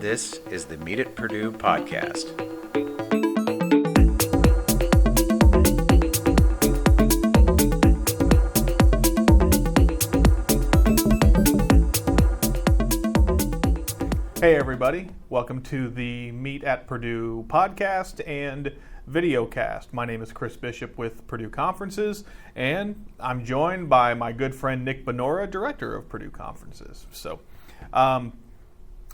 This is the Meet at Purdue podcast. Hey everybody, welcome to the Meet at Purdue podcast and videocast. My name is Chris Bishop with Purdue Conferences, and I'm joined by my good friend Nick Benora, Director of Purdue Conferences. So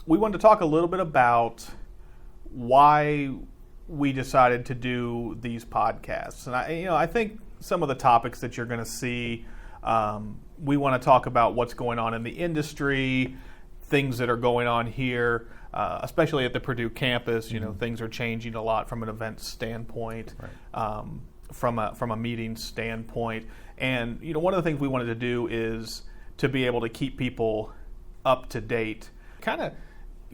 we wanted to talk a little bit about why we decided to do these podcasts. And I think some of the topics that you're going to see, we want to talk about what's going on in the industry, things that are going on here, especially at the Purdue campus. You know, things are changing a lot from an event standpoint, right. From a meeting standpoint. And one of the things we wanted to do is to be able to keep people up to date. Kind of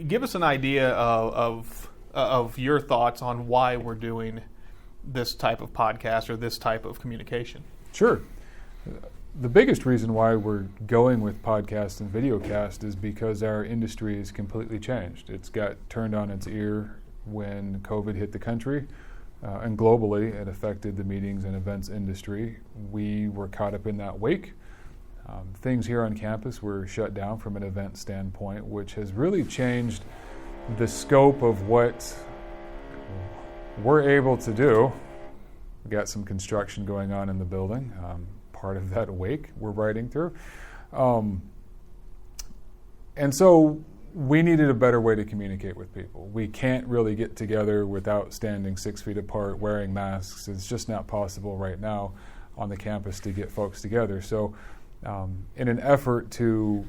give us an idea of your thoughts on why we're doing this type of podcast or this type of communication. Sure. The biggest reason why we're going with podcast and videocast is because our industry has completely changed. It's got turned on its ear when COVID hit the country, and globally it affected the meetings and events industry. We were caught up in that wake. Things here on campus were shut down from an event standpoint, which has really changed the scope of what we're able to do. We've got some construction going on in the building. Part of that wake we're riding through. And so we needed a better way to communicate with people. We can't really get together without standing 6 feet apart, wearing masks. It's just not possible right now on the campus to get folks together. So in an effort to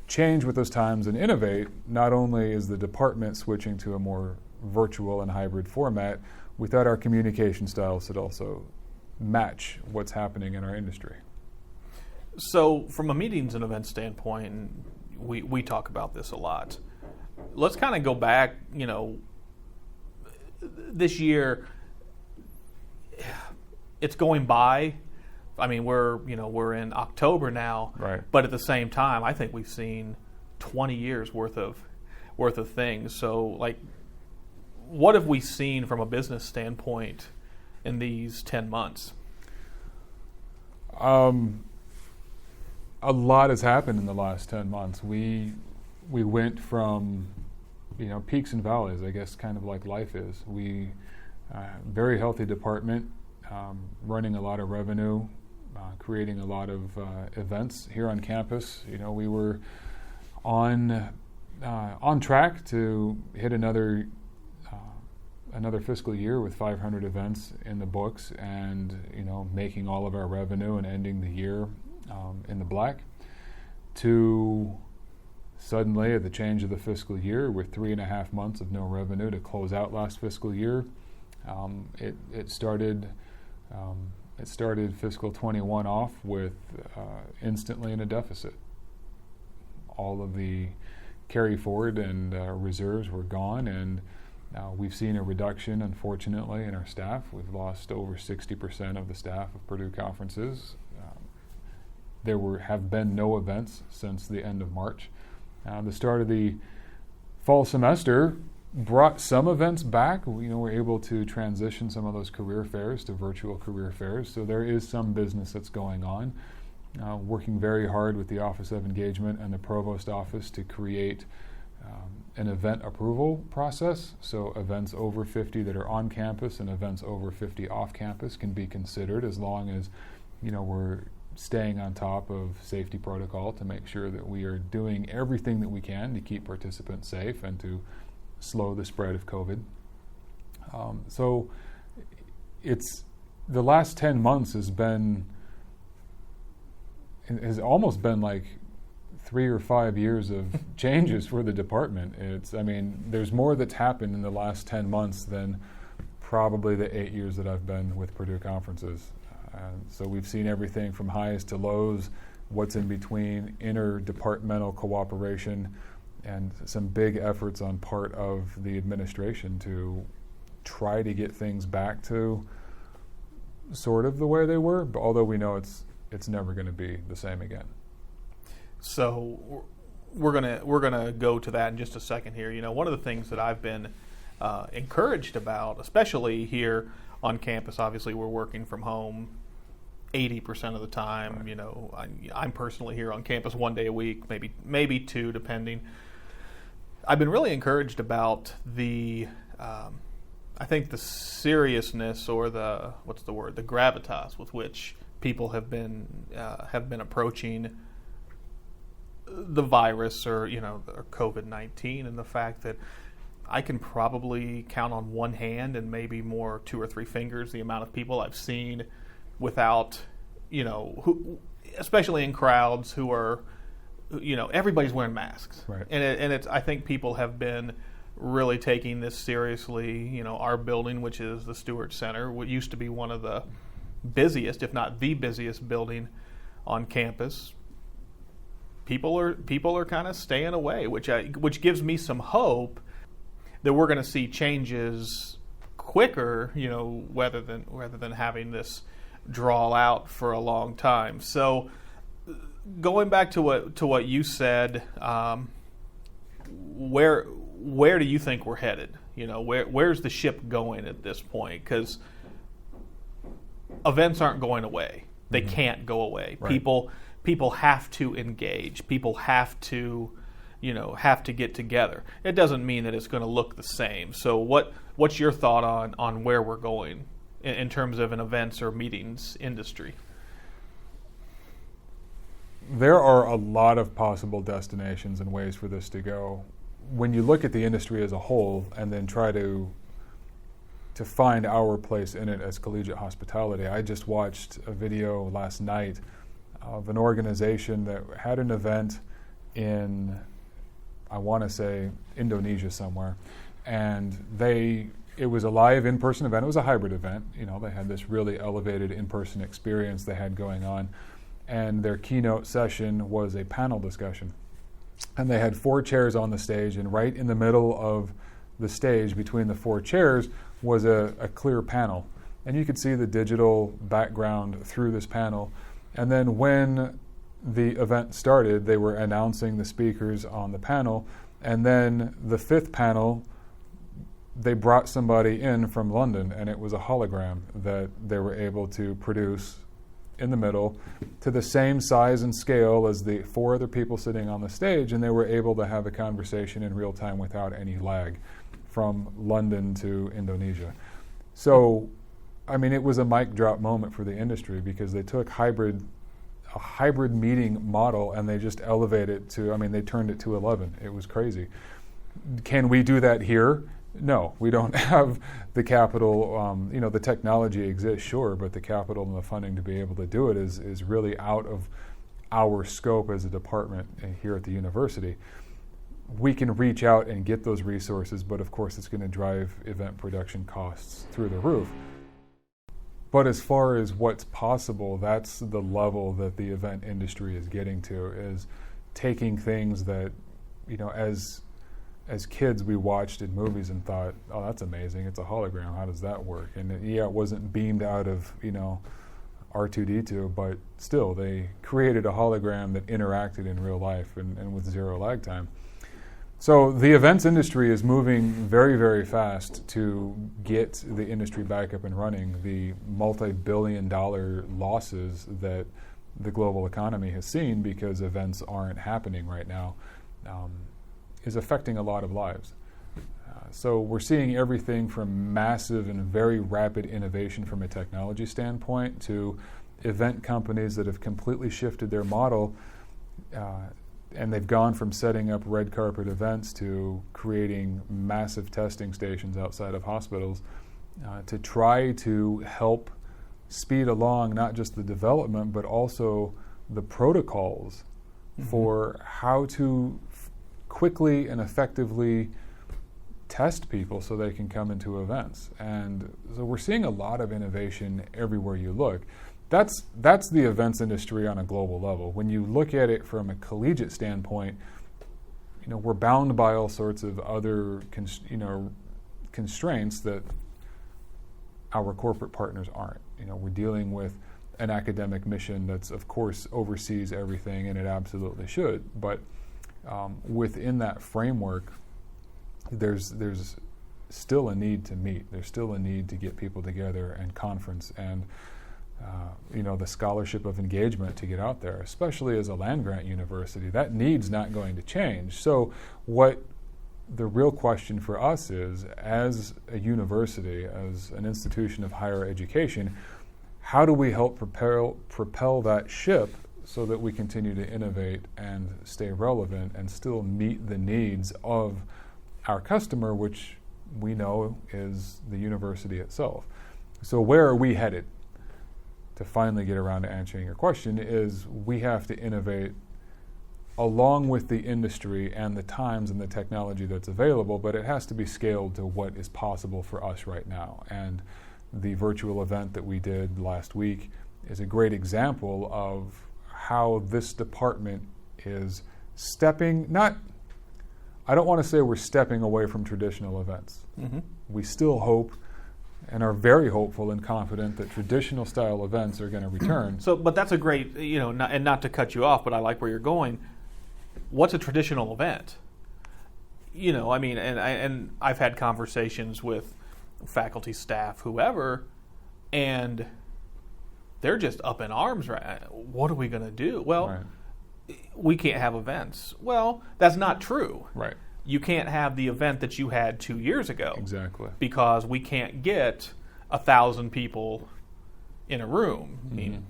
change with those times and innovate, not only is the department switching to a more virtual and hybrid format, we thought our communication styles should also match what's happening in our industry. So from a meetings and events standpoint, and we talk about this a lot, let's kind of go back, this year, it's going by. I mean, we're in October now, right. But at the same time, I think we've seen 20 years worth of things. So, like, what have we seen from a business standpoint in these 10 months? A lot has happened in the last 10 months. We went from, peaks and valleys, I guess, kind of like life is. We, very healthy department, running a lot of revenue, creating a lot of events here on campus. We were on track to hit another fiscal year with 500 events in the books, and making all of our revenue and ending the year in the black, to suddenly at the change of the fiscal year with 3.5 months of no revenue to close out last fiscal year. It started fiscal 21 off with instantly in a deficit. All of the carry forward and reserves were gone, and we've seen a reduction, unfortunately, in our staff. We've lost over 60% of the staff of Purdue Conferences. There have been no events since the end of March. The start of the fall semester brought some events back. We're able to transition some of those career fairs to virtual career fairs. So there is some business that's going on. Working very hard with the Office of Engagement and the Provost Office to create an event approval process. So events over 50 that are on campus and events over 50 off campus can be considered, as long as we're staying on top of safety protocol to make sure that we are doing everything that we can to keep participants safe and to slow the spread of COVID. So it's the last 10 months has almost been like 3 or 5 years of changes for the department. There's more that's happened in the last 10 months than probably the 8 years that I've been with Purdue Conferences. So we've seen everything from highs to lows, what's in between, interdepartmental cooperation, and some big efforts on part of the administration to try to get things back to sort of the way they were, but although we know it's never going to be the same again. So we're gonna go to that in just a second here. One of the things that I've been encouraged about, especially here on campus, obviously we're working from home 80% of the time. I'm personally here on campus one day a week, maybe two, depending. I've been really encouraged about the I think the seriousness, or the gravitas with which people have been approaching the virus, or COVID-19, and the fact that I can probably count on one hand and maybe more 2 or 3 fingers the amount of people I've seen without, who, especially in crowds, who are, everybody's wearing masks, right. And it's I think people have been really taking this seriously. Our building, which is the Stewart Center, what used to be one of the busiest, if not the busiest building on campus, people are kind of staying away, which gives me some hope that we're going to see changes quicker, rather than having this draw out for a long time. So, going back to what you said, where do you think we're headed? Where's the ship going at this point? Because events aren't going away; they can't go away. Right. People have to engage. People have to get together. It doesn't mean that it's going to look the same. So what's your thought on where we're going in terms of an events or meetings industry? There are a lot of possible destinations and ways for this to go. When you look at the industry as a whole and then try to find our place in it as collegiate hospitality, I just watched a video last night of an organization that had an event in, I want to say, Indonesia somewhere, and it was a live in-person event. It was a hybrid event. They had this really elevated in-person experience they had going on, and their keynote session was a panel discussion. And they had 4 chairs on the stage, and right in the middle of the stage, between the 4 chairs, was a clear panel. And you could see the digital background through this panel. And then when the event started, they were announcing the speakers on the panel. And then the 5th panel, they brought somebody in from London, and it was a hologram that they were able to produce in the middle to the same size and scale as the 4 other people sitting on the stage, and they were able to have a conversation in real time without any lag from London to Indonesia. So, it was a mic drop moment for the industry, because they took a hybrid meeting model and they just elevated it to, they turned it to 11. It was crazy. Can we do that here? No, we don't have the capital. The technology exists, sure, but the capital and the funding to be able to do it is really out of our scope as a department here at the university. We can reach out and get those resources, but of course it's going to drive event production costs through the roof. But as far as what's possible, that's the level that the event industry is getting to, is taking things that, as kids we watched in movies and thought, oh, that's amazing, it's a hologram, how does that work? And it wasn't beamed out of, R2-D2, but still they created a hologram that interacted in real life and with zero lag time. So the events industry is moving very, very fast to get the industry back up and running. The multi-billion-dollar losses that the global economy has seen because events aren't happening right now is affecting a lot of lives. So we're seeing everything from massive and very rapid innovation from a technology standpoint to event companies that have completely shifted their model, and they've gone from setting up red carpet events to creating massive testing stations outside of hospitals to try to help speed along not just the development but also the protocols for how to quickly and effectively test people so they can come into events. And so we're seeing a lot of innovation everywhere you look. That's the events industry on a global level. When you look at it from a collegiate standpoint, we're bound by all sorts of other constraints that our corporate partners aren't. We're dealing with an academic mission that's, of course, oversees everything, and it absolutely should. But within that framework, there's still a need to meet. There's still a need to get people together and conference and the scholarship of engagement to get out there, especially as a land-grant university. That need's not going to change. So what the real question for us is, as a university, as an institution of higher education, how do we help propel that ship so that we continue to innovate and stay relevant and still meet the needs of our customer, which we know is the university itself. So where are we headed? To finally get around to answering your question, is we have to innovate along with the industry and the times and the technology that's available, but it has to be scaled to what is possible for us right now. And the virtual event that we did last week is a great example of how this department is I don't want to say we're stepping away from traditional events. Mm-hmm. We still hope and are very hopeful and confident that traditional style events are going to return. But that's a great, and not to cut you off, but I like where you're going. What's a traditional event? And I've had conversations with faculty, staff, whoever, and they're just up in arms, right? What are we going to do? Well, right. We can't have events. Well, that's not true. Right. You can't have the event that you had 2 years ago. Exactly. Because we can't get 1,000 people in a room. Mm-hmm. I mean,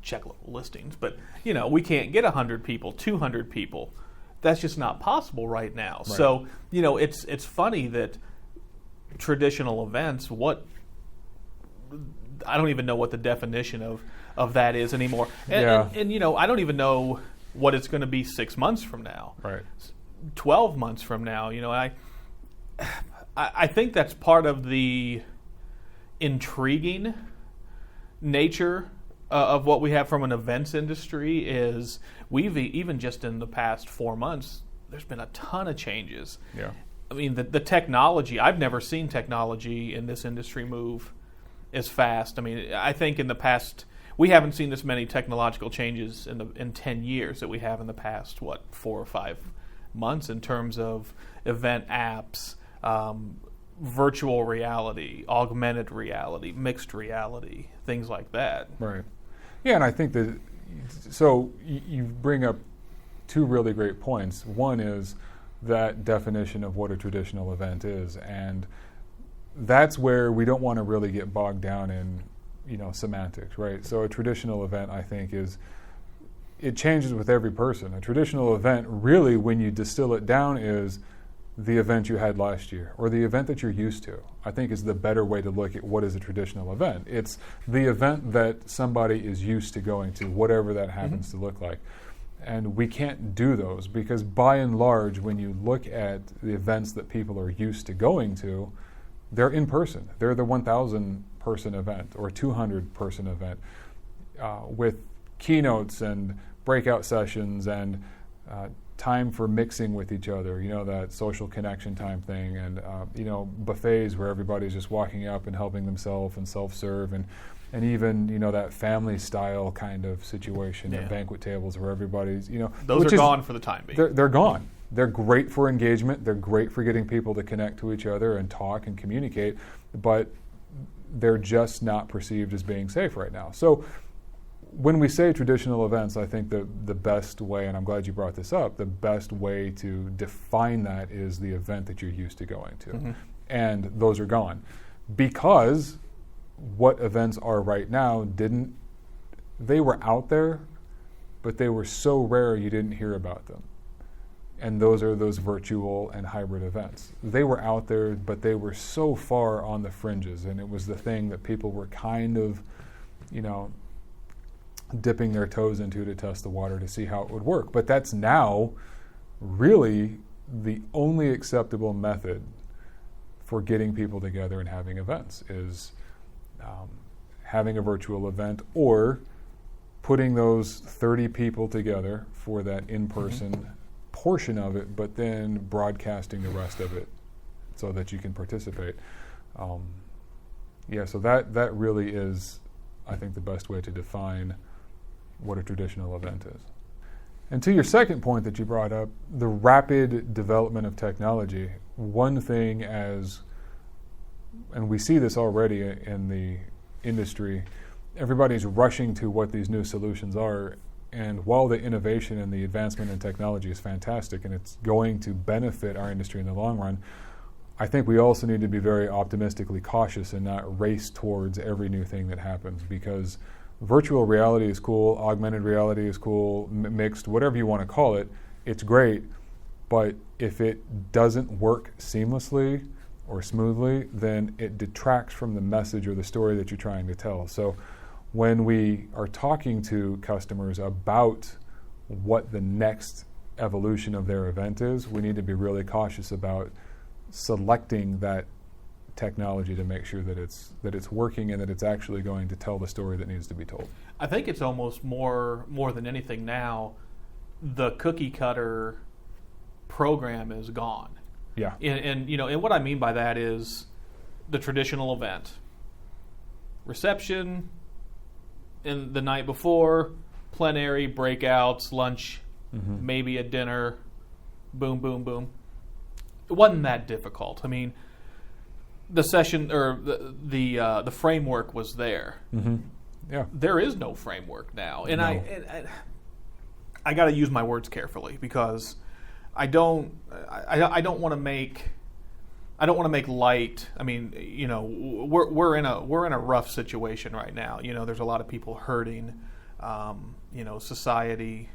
check local listings. But, we can't get 100 people, 200 people. That's just not possible right now. Right. So, it's funny that traditional events, I don't even know what the definition of that is anymore. And I don't even know what it's going to be 6 months from now. Right. 12 months from now. I think that's part of the intriguing nature of what we have from an events industry is we've even just in the past 4 months, there's been a ton of changes. Yeah. I mean, the technology, I've never seen technology in this industry move as fast. I mean, I think in the past, we haven't seen this many technological changes in 10 years that we have in the past, 4 or 5 months in terms of event apps, virtual reality, augmented reality, mixed reality, things like that. Right. Yeah, and I think that, so you bring up two really great points. One is that definition of what a traditional event is, and that's where we don't want to really get bogged down in, semantics, right? So a traditional event, I think, it changes with every person. A traditional event, really, when you distill it down, is the event you had last year or the event that you're used to, I think is the better way to look at what is a traditional event. It's the event that somebody is used to going to, whatever that happens to look like. And we can't do those because by and large, when you look at the events that people are used to going to, they're in person. They're the 1,000 person event or 200 person event with keynotes and breakout sessions and time for mixing with each other, that social connection time thing, and buffets where everybody's just walking up and helping themselves and self-serve, and even that family style kind of situation at banquet tables where everybody's those are gone for the time being. They're gone. They're great for engagement. They're great for getting people to connect to each other and talk and communicate, but they're just not perceived as being safe right now. So when we say traditional events, I think the best way, and I'm glad you brought this up, the best way to define that is the event that you're used to going to. Mm-hmm. And those are gone. Because what events are right now they were out there, but they were so rare you didn't hear about them. And those are those virtual and hybrid events. They were out there, but they were so far on the fringes, and it was the thing that people were kind of, dipping their toes into to test the water to see how it would work. But that's now really the only acceptable method for getting people together and having events is having a virtual event or putting those 30 people together for that in-person portion of it, but then broadcasting the rest of it so that you can participate. So that really is, I think, the best way to define what a traditional event is. And to your second point that you brought up, the rapid development of technology, one thing and we see this already in the industry, everybody's rushing to what these new solutions are. And while the innovation and the advancement in technology is fantastic and it's going to benefit our industry in the long run, I think we also need to be very optimistically cautious and not race towards every new thing that happens, because virtual reality is cool, augmented reality is cool, mixed, whatever you want to call it, it's great. But if it doesn't work seamlessly or smoothly, then it detracts from the message or the story that you're trying to tell. So when we are talking to customers about what the next evolution of their event is, we need to be really cautious about selecting that technology to make sure that it's working and that it's actually going to tell the story that needs to be told. I think it's almost more than anything now, the cookie cutter program is gone. Yeah. And what I mean by that is the traditional event, reception, and the night before, plenary, breakouts, lunch, maybe a dinner, boom, boom, boom. It wasn't that difficult. I mean, the session or the framework was there. Mm-hmm. Yeah. There is no framework now, and No. I got to use my words carefully, because I don't want to make light. I mean, we're in a rough situation right now. There's a lot of people hurting. Society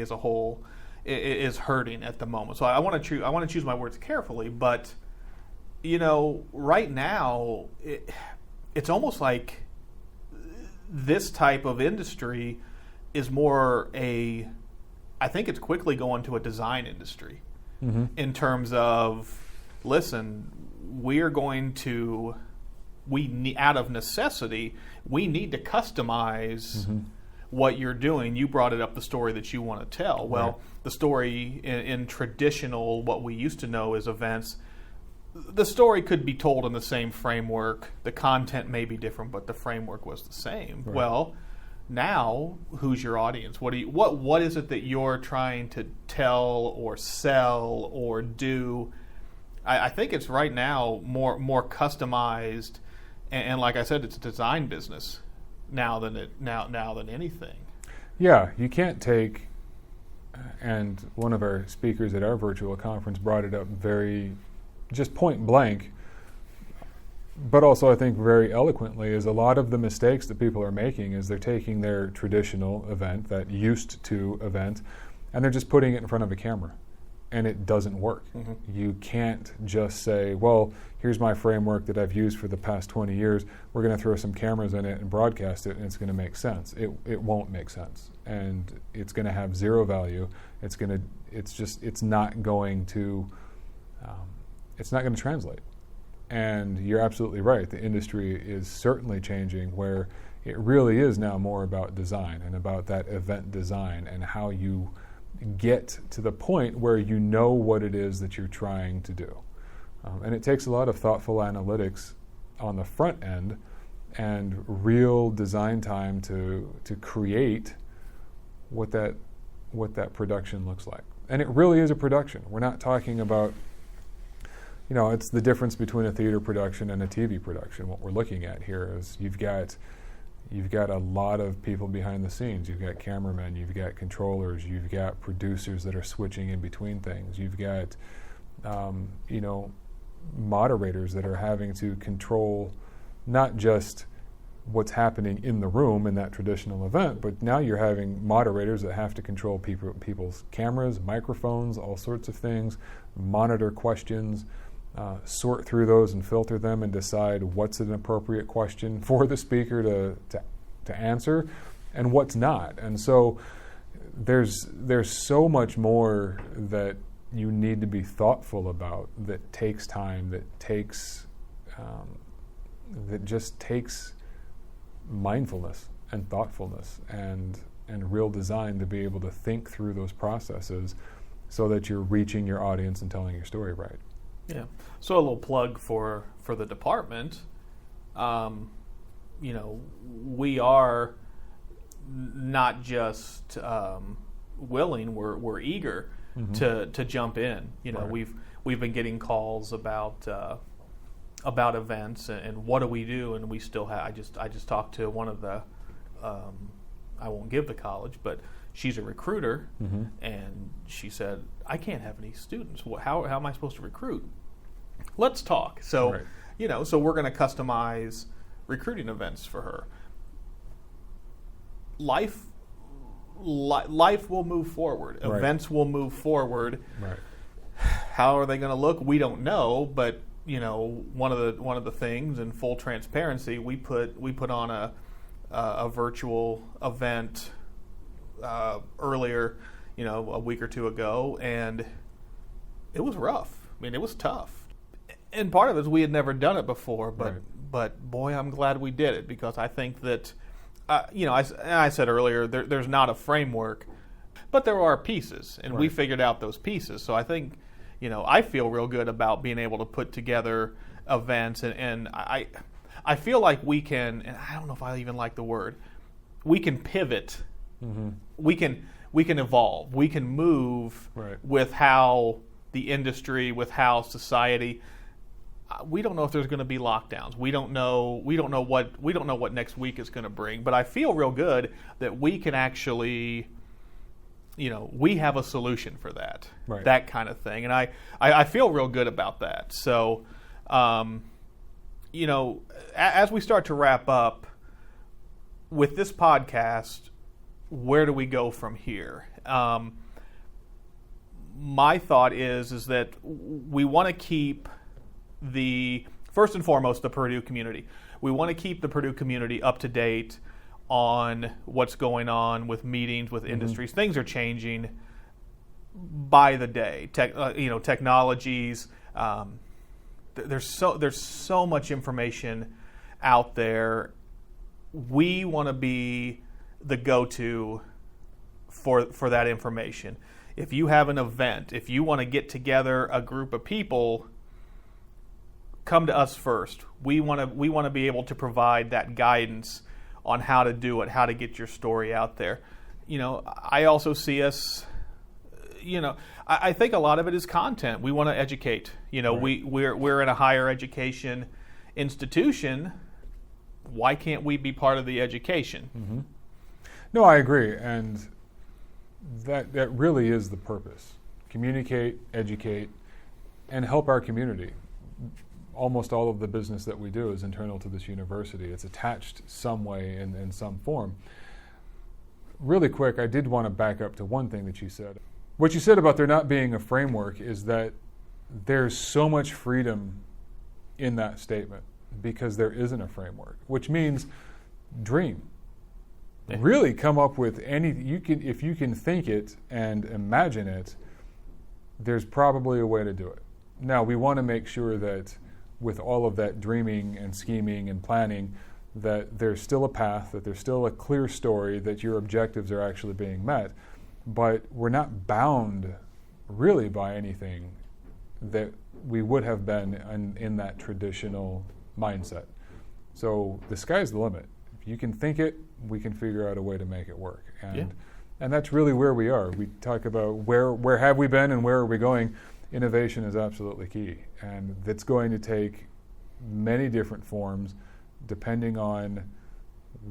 as a whole is hurting at the moment. So I want to choose my words carefully. But right now it's almost like this type of industry is more I think it's quickly going to a design industry, in terms of, listen, out of necessity, we need to customize what you're doing. You brought it up, the story that you want to tell. Well, Right. The story in traditional, what we used to know as events, the story could be told in the same framework. The content may be different, but the framework was the same. Right. Well, now, who's your audience? What is it that you're trying to tell or sell or do? I think it's right now more customized, and like I said, it's a design business now than anything. Yeah, you can't take, and one of our speakers at our virtual conference brought it up very just point blank, but also I think very eloquently, is a lot of the mistakes that people are making is they're taking their traditional event, that used to event, and they're just putting it in front of a camera, and it doesn't work. You can't just say, well, here's my framework that I've used for the past 20 years, we're going to throw some cameras in it and broadcast it, and it's going to make sense. It won't make sense, and it's going to have zero value. It's not going to translate. And you're absolutely right. The industry is certainly changing, where it really is now more about design and about that event design and how you get to the point where you know what it is that you're trying to do. And it takes a lot of thoughtful analytics on the front end and real design time to create what that production looks like. And it really is a production. We're not talking about, it's the difference between a theater production and a TV production. What we're looking at here is you've got a lot of people behind the scenes. You've got cameramen, you've got controllers, you've got producers that are switching in between things. You've got, moderators that are having to control not just what's happening in the room in that traditional event, but now you're having moderators that have to control people's cameras, microphones, all sorts of things, monitor questions, sort through those and filter them and decide what's an appropriate question for the speaker to answer and what's not. And so there's so much more that you need to be thoughtful about, that takes time, that just takes mindfulness and thoughtfulness and real design to be able to think through those processes so that you're reaching your audience and telling your story right. Yeah. So a little plug for the department. We are not just willing, we're eager to jump in. Right. We've been getting calls about events and what do we do, and we still have. I just talked to one of the I won't give the college, but she's a recruiter, and she said, I can't have any students. How am I supposed to recruit? Let's talk. So, right. So we're going to customize recruiting events for her. Life will move forward. Right. Events will move forward. Right. How are they going to look? We don't know, but one of the things, in full transparency, we put on a virtual event earlier, a week or two ago, and it was rough. I mean, it was tough. And part of it is we had never done it before, but boy, I'm glad we did it, because I think that, I said earlier, there's not a framework, but there are pieces, and we figured out those pieces. So I think, I feel real good about being able to put together events, and I feel like we can, and I don't know if I even like the word, we can pivot. Mm-hmm. We can evolve. We can move with how the industry, with how society. We don't know if there's going to be lockdowns. We don't know what next week is going to bring. But I feel real good that we can actually, we have a solution for that, that kind of thing, and I feel real good about that. So, as we start to wrap up with this podcast, where do we go from here? My thought is that we want to keep first and foremost, the Purdue community. We want to keep the Purdue community up to date on what's going on with meetings, with industries. Things are changing by the day. Technologies. There's so much information out there. We want to be the go-to for that information. If you have an event, if you want to get together a group of people, come to us first. We want to be able to provide that guidance on how to do it, how to get your story out there. I also see us. I think a lot of it is content. We want to educate. We're in a higher education institution. Why can't we be part of the education? Mm-hmm. No, I agree, and that really is the purpose. Communicate, educate, and help our community. Almost all of the business that we do is internal to this university. It's attached some way in some form. Really quick, I did want to back up to one thing that you said. What you said about there not being a framework is that there's so much freedom in that statement because there isn't a framework, which means dream. Really come up with if you can think it and imagine it, there's probably a way to do it. Now, we want to make sure that with all of that dreaming and scheming and planning, that there's still a path, that there's still a clear story, that your objectives are actually being met. But we're not bound really by anything that we would have been in that traditional mindset. So the sky's the limit. If you can think it, we can figure out a way to make it work. And that's really where we are. We talk about where have we been and where are we going. Innovation is absolutely key, and that's going to take many different forms depending on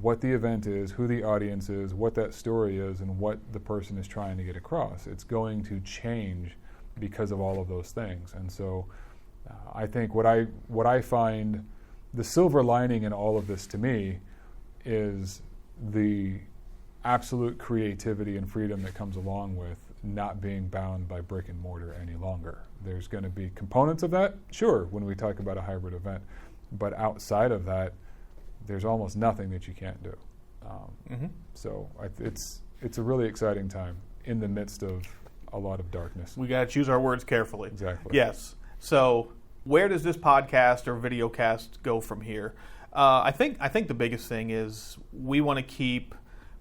what the event is, who the audience is, what that story is, and what the person is trying to get across. It's going to change because of all of those things. And so I think what I find the silver lining in all of this to me is the absolute creativity and freedom that comes along with not being bound by brick and mortar any longer. There's going to be components of that, sure, when we talk about a hybrid event, but outside of that, there's almost nothing that you can't do. So it's a really exciting time in the midst of a lot of darkness. We got to choose our words carefully. Exactly. Yes. So where does this podcast or video cast go from here? I think the biggest thing is we want to keep,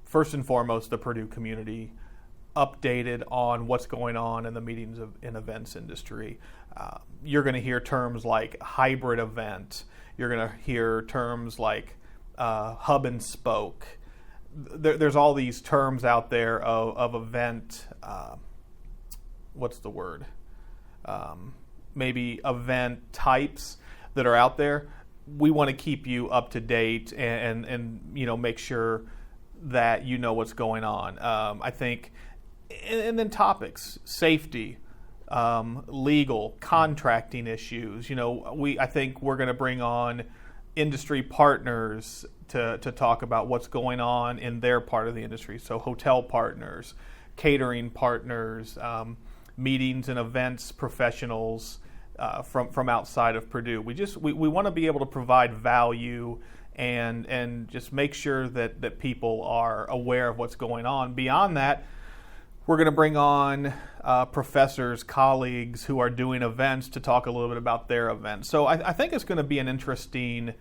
first and foremost, the Purdue community updated on what's going on in the meetings and events industry. You're going to hear terms like hybrid event. You're going to hear terms like hub and spoke. there's all these terms out there of event. What's the word? Maybe event types that are out there. We want to keep you up to date and make sure that you know what's going on. I think, and then topics, safety, legal, contracting issues. I think we're going to bring on industry partners to talk about what's going on in their part of the industry. So hotel partners, catering partners, meetings and events professionals from outside of Purdue. We want to be able to provide value and just make sure that people are aware of what's going on. Beyond that, we're going to bring on professors, colleagues who are doing events to talk a little bit about their events. So I think it's going to be an interesting.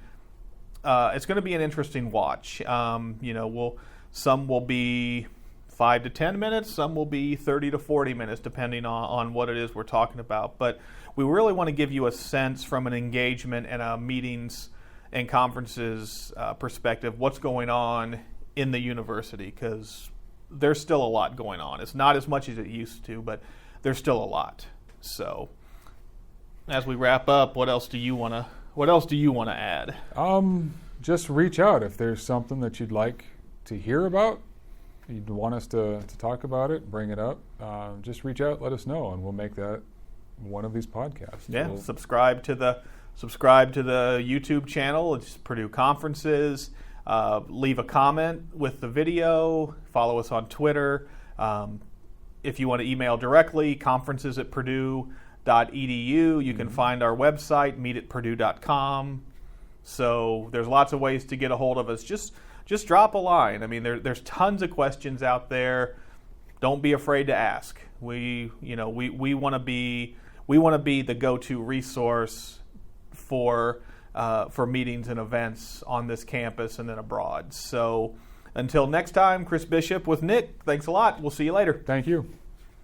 It's going to be an interesting watch. Some will be 5 to 10 minutes, some will be 30 to 40 minutes, depending on what it is we're talking about. But we really want to give you a sense from an engagement and a meetings and conferences perspective, what's going on in the university, because there's still a lot going on. It's not as much as it used to, but there's still a lot. So, as we wrap up, what else do you want to add? Just reach out if there's something that you'd like to hear about. You'd want us to talk about it, bring it up. Just reach out, let us know, and we'll make that one of these podcasts. Yeah, subscribe to the YouTube channel. It's Purdue Conferences. Leave a comment with the video. Follow us on Twitter. If you want to email directly, conferences@purdue.edu. You can find our website, meetatpurdue.com. So there's lots of ways to get a hold of us. Just drop a line. I mean, there's tons of questions out there. Don't be afraid to ask. We want to be the go-to resource for meetings and events on this campus and then abroad. So until next time, Chris Bishop with Nick. Thanks a lot. We'll see you later. Thank you.